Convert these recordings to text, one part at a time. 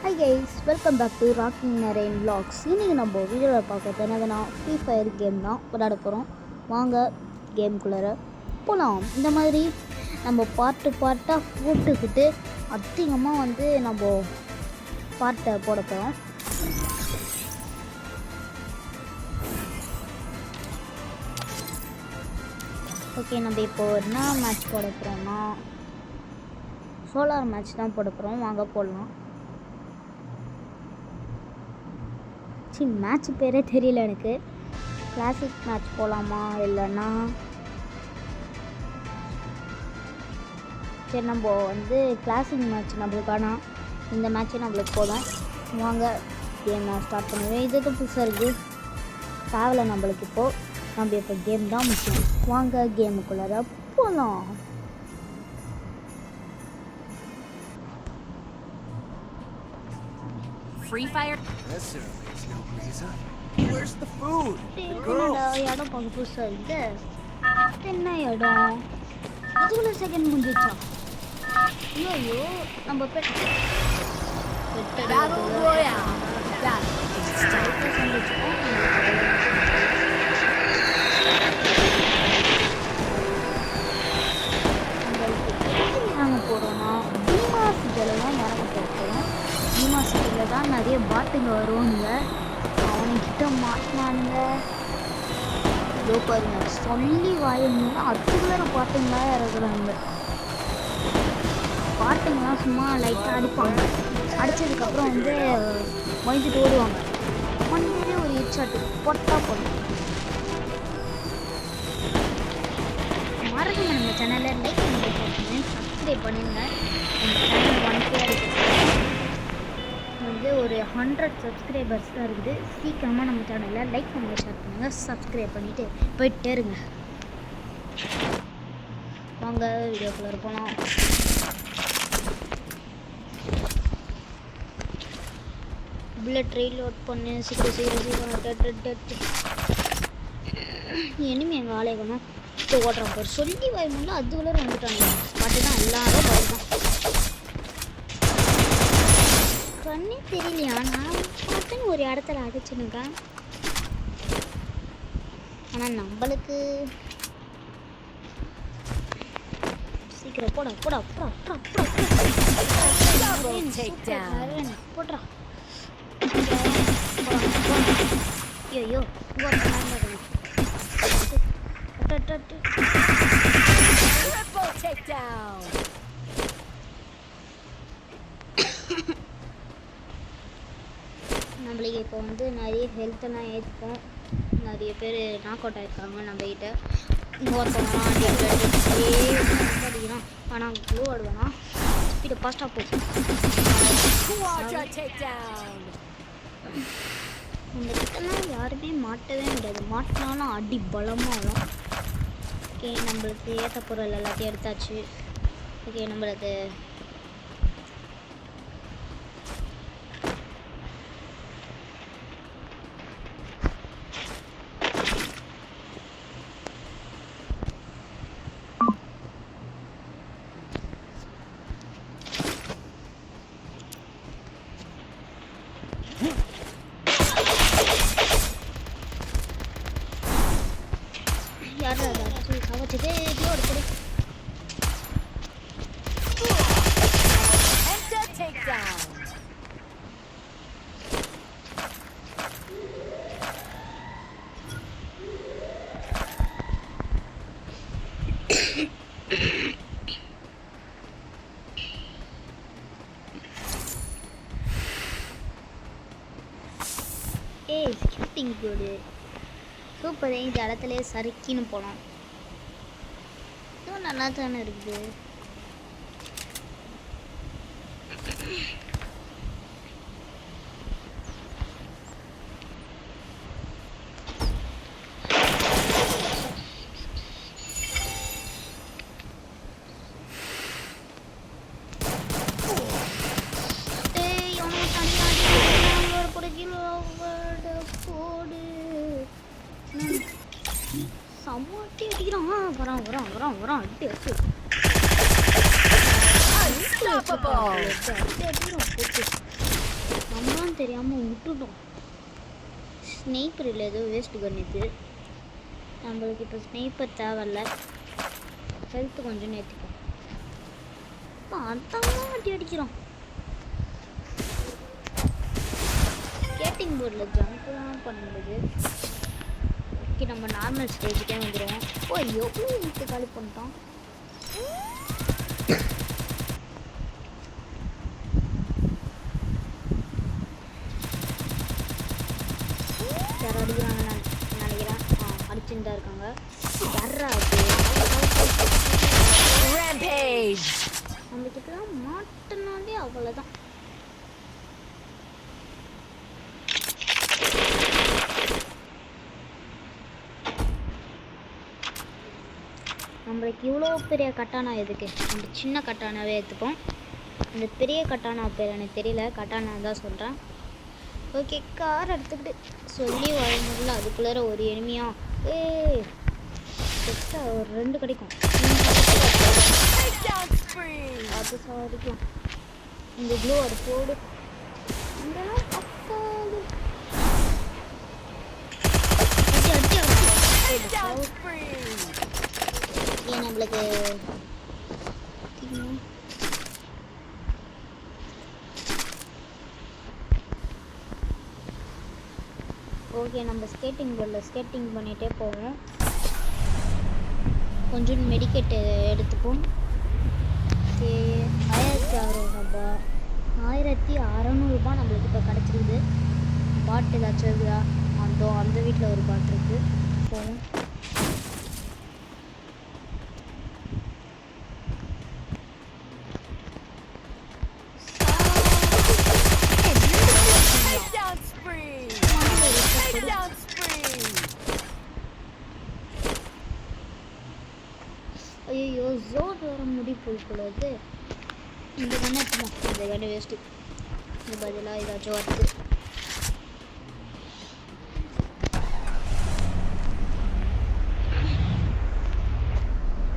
Hi guys, welcome back to Rocking Narain Vlogs. இன்னைக்கு நம்ம வீடியோவில் பார்க்கறது என்னதுன்னா ஃப்ரீ ஃபயர் கேம் தான் விளையாட போகிறோம். வாங்க கேம்குள்ளே போகலாம். இந்த மாதிரி நம்ம பார்ட்டாக போட்டுக்கிட்டு அதிகமாக நம்ம பார்ட்டை போட போகிறோம். ஓகே, நம்ம இப்போ என்ன மேட்ச் போட போகிறோம்னா சோலார் மேட்ச் தான் போட போகிறோம். வாங்க போடலாம். மேட்ச் பேரே தெரியல எனக்கு. கிளாசிக் மேட்ச் போகலாமா இல்லைன்னா சரி நம்ம கிளாசிக் மேட்ச் நம்மளுக்கு ஆனால் இந்த மேட்ச்சே நம்மளுக்கு போதும். வாங்க கேம் நான் ஸ்டார்ட் பண்ணுவேன். இது புதுசாக இருக்குது தேவையில்லை நம்மளுக்கு. இப்போது நம்ம இப்போ கேம் தான் முக்கியம். வாங்க கேமுக்குள்ளார போகலாம். Free Fire. This certainly is no breezer. Where's the food? இடம் பார்க்க புதுசாக இருக்குது. என்ன இடம் அதுக்குள்ள செகண்ட் முடிஞ்சிச்சா? ஐயோ நம்ம Battle Royale. நாங்கள் போகிறோம்னா பீமா சிட்டியில் தான் இறங்க போகிறோம். பீமா சிட்டியில் தான் நிறைய பாட்டுங்க வருவானுங்க. அவனுக்கிட்ட மாட்டினானுங்க. இதோ பாருங்க, சொல்லி வாயினா அதுக்குள்ள பாட்டுங்களாக இறக்குறாங்க. பாட்டுங்களாம் சும்மா லைட்டாக அடிப்பாங்க. அடித்ததுக்கப்புறம் மொழிஞ்சிட்டு ஓடுவாங்க. ஒன்றே ஒரு ஹெட்ஷாட்டு பொட்டா போடும். மறக்காம நம்ம சேனலை லைக் பண்ணி சப்ஸ்கிரைப் பண்ணிடுங்க. நம்ம சேனல் 1K ஒரு 100 சப்ஸ்கிரைபர்ஸ் தான் இருக்குது. சீக்கிரமாக நம்ம சேனலில் லைக் பண்ணுங்கள், ஷேர் பண்ணுங்கள், சப்ஸ்கிரைப் பண்ணிவிட்டு போயிட்டே இருங்க. வாங்க வீடியோக்குள்ளே போகலாம். புல்லட் ரீலோட் பண்ணு சீக்கிரம். இனிமே எங்கள் ஆலயக்கணும் இப்போ ஓடுறான் பாரு. சொல்லி வாய்மூல அதுக்குள்ளே வந்துட்டாங்க. பாட்டு தான் எல்லாரும் பாருதான். கண்ணே தெரியலையா? நான் பாட்டுன்னு ஒரு இடத்துல அடிச்சுனுங்க. ஆனால் நம்மளுக்கு சீக்கிரம் போடா போடா போடா போடுறா. ஐயோ Triple takedown. நம்மளுக்கு இப்போ நிறைய ஹெல்த்தெல்லாம் ஏற்றுப்போம். நிறைய பேர் நாக் அவுட் ஆகிருக்காங்க நம்மகிட்ட. ஒருத்தவங்களாம் அடிக்கிறான். ஆனால் க்ளூ ஆடுவேனா ஸ்பீடை ஃபாஸ்ட்டாக போகும். இந்த கிட்டலாம் யாருமே மாட்டவே முடியாது. மாட்டினாலும் அடி பலமாக வரும். ஓகே, நம்மளுக்கு ஏற்ற பொருள் எல்லாத்தையும் எடுத்தாச்சு. ஓகே, நம்மளுக்கு ஸ்கேட்டிங் போடு சூப்பர். இந்த இடத்துல சறுக்கின்னு போகலாம். இதுவும் நல்லா தானே இருக்குது. சமாட்டி அடிக்கிறான். வரான் அடி அடி. தான் தெரியாமல் விட்டுட்டோம். ஸ்னைப்பர் இல்லை, ஏதோ வேஸ்ட் கன் இது. நம்மளுக்கு இப்போ ஸ்னைப்பர் தேவையில்ல. ஹெல்த்து கொஞ்சம் ஏற்றிக்கும். அதான் வட்டி அடிக்கிறோம். ஸ்கேட்டிங் போர்டில் ஜம்ப்லாம் பண்ணுறது. ஓகே, நம்ம நார்மல் ஸ்டேஜுக்கே வந்துடுவோம். ஓ, எவ்வளோ எனக்கு காலி பண்ணிட்டோம். யாரும் அடிக்கிறாங்கன்னு நினைக்கிறேன். அடிச்சுட்டு தான் இருக்காங்க. யாரா Rampage. நம்மக்கிட்டலாம் மாட்டினாலே அவ்வளோதான். நம்மளுக்கு இவ்வளோ பெரிய கட்டானா எதுக்கு? நம்ம சின்ன கட்டானாவே எடுத்துப்போம். இந்த பெரிய கட்டானா பேர் எனக்கு தெரியல, கட்டானா தான் சொல்கிறேன். ஓகே, கார் எடுத்துக்கிட்டு சொல்லி வரமுடியல. அதுக்குள்ளார ஒரு எனிமையா பெருசாக ஒரு 2 கிடைக்கும். அது சாதிக்கலாம். இந்த க்ளோ அது போடு. இங்கெல்லாம் பக்காது. ஏன் நம்மளுக்கு ஓகே, நம்ம ஸ்கேட்டிங் போர்டில் ஸ்கேட்டிங் பண்ணிகிட்டே போவோம். கொஞ்சம் மெடிக்கெட்டு எடுத்துப்போம். ஓகே, 1600 1600 நம்மளுக்கு இப்போ கிடச்சிருக்குது. பாட்டு ஏதாச்சும் இருக்குதா? அந்த வீட்டில் ஒரு பாட்டு இருக்குது. போவோம். ஐயோ, ஜோன் வர முடி போய்க்கூடாது. இந்த கண்ணை எடுத்துமா, இந்த கண்ணு வேஸ்ட்டு. இந்த பதிலாக ஏதாச்சும் வருது.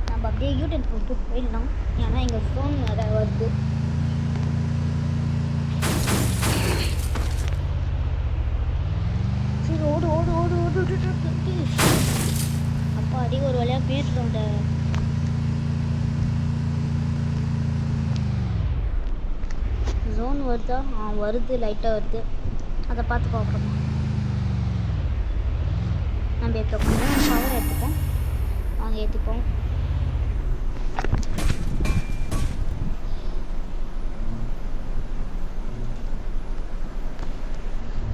நம்ம அப்படியே யூடியூப் போட்டு போயிடலாம். ஏன்னா எங்கள் ஃபோன் வேறு வருது. சரி, ஓடு ஓடு ஓடு ஓடு ஓடு. அப்பா அடி ஒரு வழியாக பேசுகிறோம். ஜோன் வருதா? வருது, லைட்டாக வருது. அதை பார்த்து பார்ப்போம். நம்ம எடுத்துப்போம், பவர் எடுத்துப்போம். வாங்க ஏற்றிப்போம்.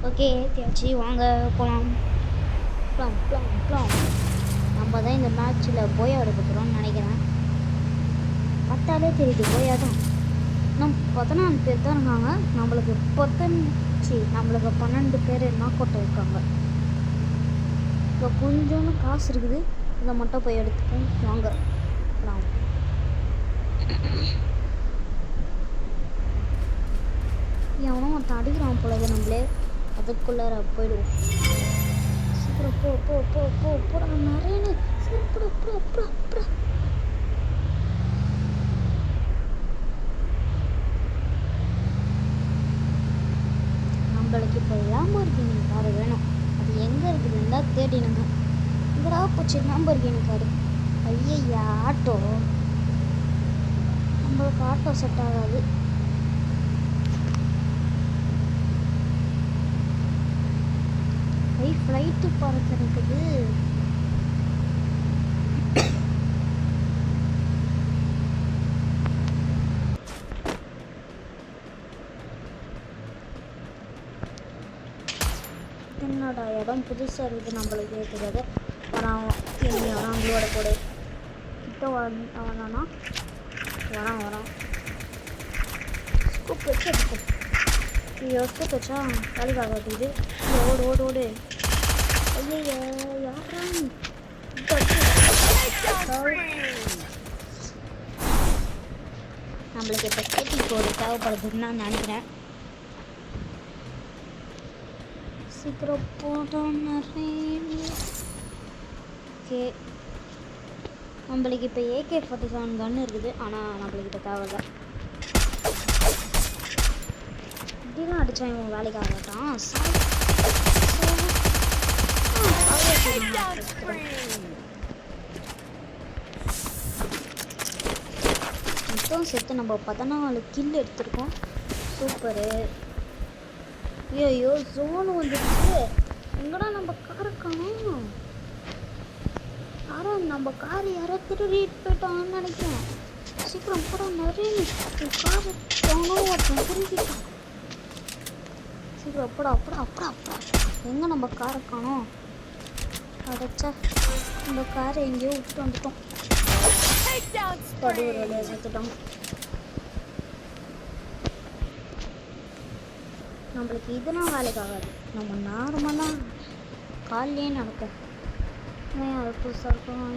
ஓகே, ஏற்றியாச்சு. வாங்க போகலாம். போகலாம் போகலாம் போகலாம். நம்ம தான் இந்த மேட்ச்சில் போயா எடுக்க போகிறோம்னு நினைக்கிறேன். பார்த்தாலே தெரியுது போயா தான். நம்ம 14 பேர் தான் இருக்காங்க. நம்மளுக்கு 12 பேர் நாக் அவுட் இருக்காங்க. இப்போ கொஞ்சோன்னு காசு இருக்குது. இதை மட்டும் போய் எடுத்துப்போம். வாங்க எவனோ ஒருத்தன் அடிக்கிறான் போலது. நம்மளே அதுக்குள்ளார போயிடுவோம். சீக்கிரம் போ போ போ போ போட நிறைய. சீக்கிரம் போட போட போட போட. நம்மளுக்கு இப்போ லாம்போர்கினி கார் வேணும். அது எங்கே இருக்குதுன்னு தான் தேடினுங்க. இங்கடா போச்சு லாம்போர்கினி கார். ஐயா, ஆட்டோ. நம்மளுக்கு ஆட்டோ செட் ஆகாது. ஃப்ளைட்டு பறக்கிறதுக்கு என்னோட இடம் புதுசாக இருக்குது. நம்மளுக்கு தெரியாது. வரான் அவங்களோட கூட கிட்ட வரானா? வரான். ஸ்கூப் வச்சு எடுக்கும். ஐயோ, ஸ்கூப் வச்சா வேலைக்கு ஆகாது. இது ஓடு ஓடு ஓடு. ஐயோ, யாரா? நம்மளுக்கு இப்போ ஸ்கேட்டிங் போர்டு தேவைப்படுதுன்னு நான் நினைக்கிறேன். சீக்கிரம் போட்டோம். ஓகே, நம்மளுக்கு இப்போ AK-47 கன்று இருக்குது. ஆனால் நம்மளுக்கு இப்போ தேவையில்லை. இப்படிலாம் அடித்தா இவன் வேலைக்கு ஆகட்டான். Takedown spree. மொத்தம் சேர்த்து நம்ம 14 கில் எடுத்திருக்கோம். சூப்பரு. ஐயோ ஜோன் வந்துடுச்சு. எங்கடா நம்ம காரை காணோம். யாரோ நம்ம கார் யாரோ திருடிட்டு போயிட்டான்னு நினைக்கிறேன். சீக்கிரம் போட நிறைய காரை காணோம். ஒருத்தன் திருடிட்டான். சீக்கிரம் அப்படா அப்படா அப்படா அப்படா. எங்கே நம்ம காரை காணோம். அடைச்சா நம்ம காரை எங்கேயோ விட்டு வந்துட்டோம். Takedown படி ஒரு spree. வேலையை சேர்த்துட்டோம். நம்மளுக்கு இதெல்லாம் வேலைக்கு ஆகாது. நம்ம நார்மலாக காலையே நடக்கும். ஏன் அது புதுசாக இருக்கும்.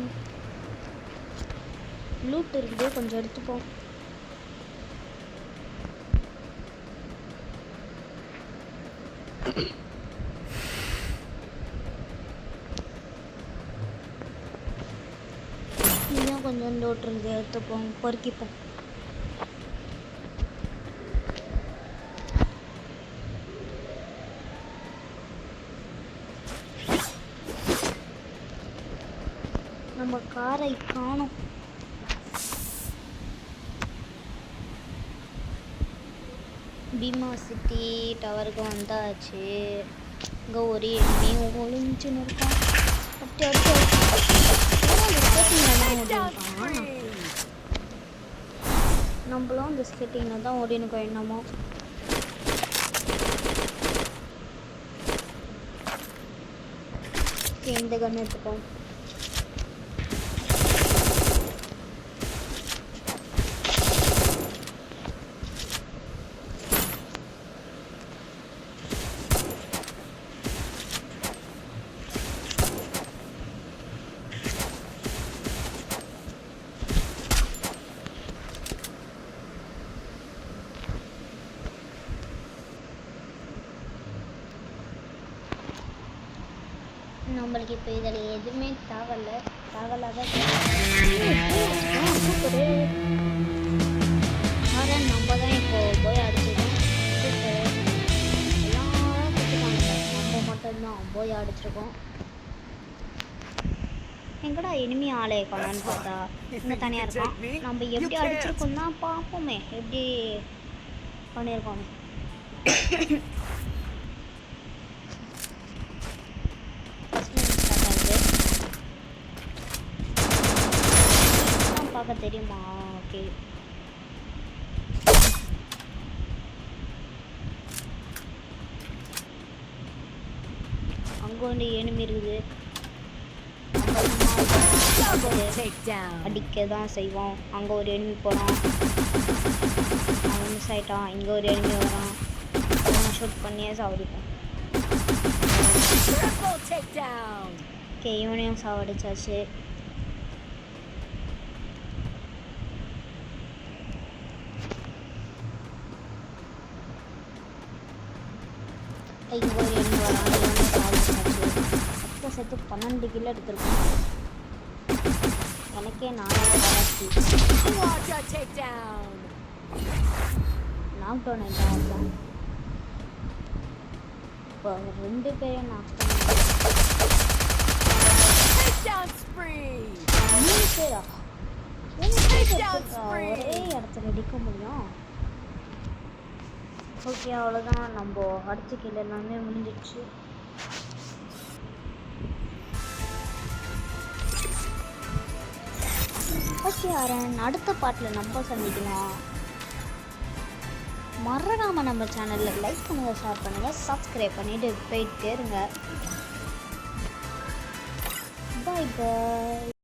லூட் இருக்குது, கொஞ்சம் எடுத்துப்போம். இன்னும் கொஞ்சம் லூட் இருக்குது, எடுத்துப்போம், பொறுக்கிப்போம். நம்ம காரை காணோம். பீமா சிட்டி டவருக்கு வந்தாச்சு. இங்கே ஒரு எண்ணெய் ஒளிஞ்சுன்னு இருக்கான். அப்படி Takedown spree. நம்மளும் அந்த ஸ்கேட்டிங்கில் தான் ஓடினுக்கோம் என்னமோ. இந்த கன்று எடுத்துப்போம். நம்மளுக்கு இப்போ இதில் எதுவுமே தேவையில்லாத சூப்பரு. ஆனால் நம்ம தான் இப்போ போய் அடிச்சிருக்கோம். சூப்பரு. எல்லாரும் கற்றுக்காங்க, நம்ம மட்டும்தான் போய் அடிச்சிருக்கோம். எங்கடா இனிமே ஆளே காணான்னு பார்த்தா இங்கே தனியாக இருக்கான். நம்ம எப்படி அடிச்சிருக்கோம் தான் பார்ப்போமே, எப்படி பண்ணியிருக்கோம். பார்க்க தெரியுமா? ஓகே, அங்கே வந்து எனிமி இருக்குது. Takedown. அடிக்க தான் செய்வோம். அங்கே ஒரு எனிமி போகிறான், அவன் மிஸ் ஆகிட்டான். இங்கே ஒரு எனிமி வரான், அவனை ஷூட் பண்ணியே சாவடிப்போம். Triple takedown. ஓகே, இவனையும் சாவடிச்சாச்சு. இங்கே ஒரு எண்ணெய் வரான், இவனையும் சாவடிச்சாச்சு. அப்போ சேர்த்து 12 கிலோ எடுத்துருக்கோம். எனக்கே 4 வராச்சு. Quadra takedown. நாக் டவுன் ஆகிட்டான். இப்போ 2 பேரையும் நாக் டவுன். Takedown spree. 3 பேரா? ஒரே இடத்துல அடிக்க முடியும். ஓகே, அவ்வளோதான். நம்ம அடிச்ச கீழே எல்லாமே முடிஞ்சிடுச்சு. ஓகே ஆரன், அடுத்த பாட்டில் நம்ம சந்திக்கலாம். மறக்காம நம்ம சேனலில் லைக் பண்ணுங்கள், ஷேர் பண்ணுங்கள், சப்ஸ்கிரைப் பண்ணிவிட்டு போயிட்டே இருங்க. பாய் பாய்.